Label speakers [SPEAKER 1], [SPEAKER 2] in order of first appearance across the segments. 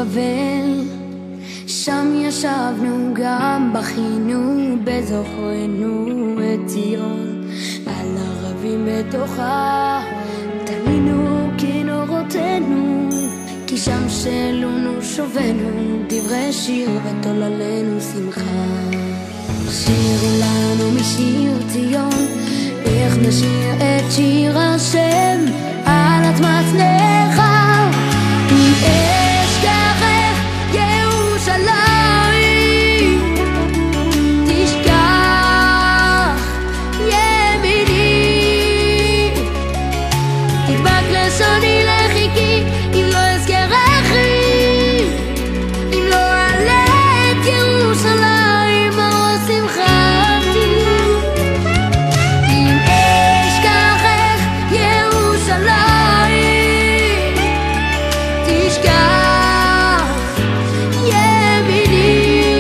[SPEAKER 1] בבל, שם ישבנו גם בכינו בזוכרנו את ציון, על ערבים בתוכה תלינו כנורותינו, כי שם שלונו שובנו דברי שיר ותוללנו שמחה. שירו לנו משיר ציון, איך נשיר את שיר השם על אדמת נחר. אם אשכחך ירושלים, תשכח ימיני, תדבק לשוני לחיקי, אם לא אזכרכי, אם לא אעלה את ירושלים על ראש שמחתי. אם אשכחך ירושלים, תשכח ימיני,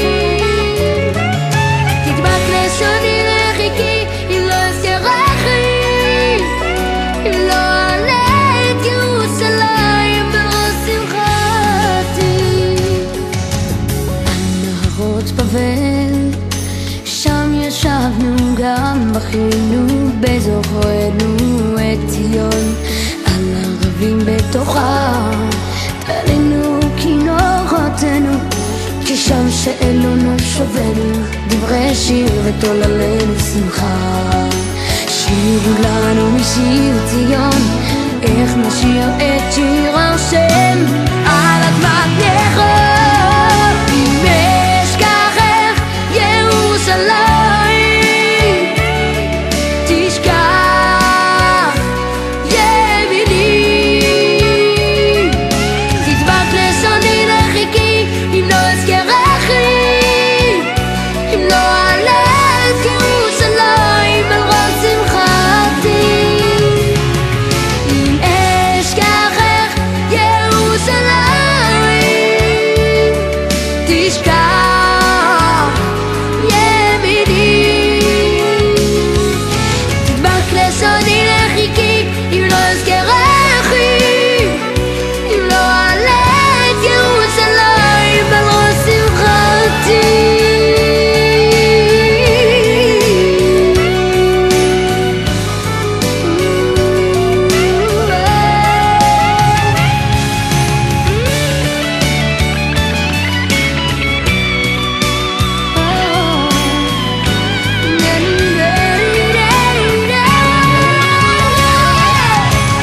[SPEAKER 1] תדבק לשוני לחיקי, אם לא אזכרכי, אם לא אעלה את ירושלים בראש שמחתי. על נהרות בבל, שם ישבנו גם בכינו בזוכרנו את ציון, על ערבים בתוכה תלינו כנורותינו, כי שם שאלונו שובנו דברי שיר ותוללנו שמחה. שירו לנו משיר ציון, איך נשיר את שיר השם על אדמת נחר. אם אשכחך ירושלים, תשכח ימיני, תדבק לשוני לחיקי, אם לא אזכרכי, אם לא אעלה את ירושלים על ראש שמחתי. אם אשכחך ירושלים, תשכח ימיני, תדבק לשוני לחיקי, אם לא אזכרכי, אם לא אעלה את ירושלים על ראש שמחתי.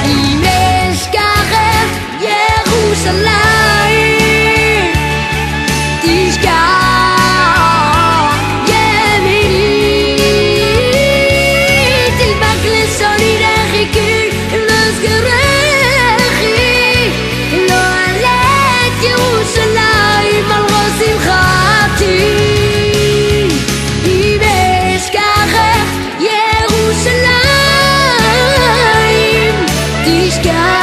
[SPEAKER 1] אם אשכחך ירושלים, תשכח ימיני, תדבק לשוני לחיקי, אם לא אזכרכי, אם לא אעלה את ירושלים על ראש שמחתי. אם אשכחך ירושלים, תשכח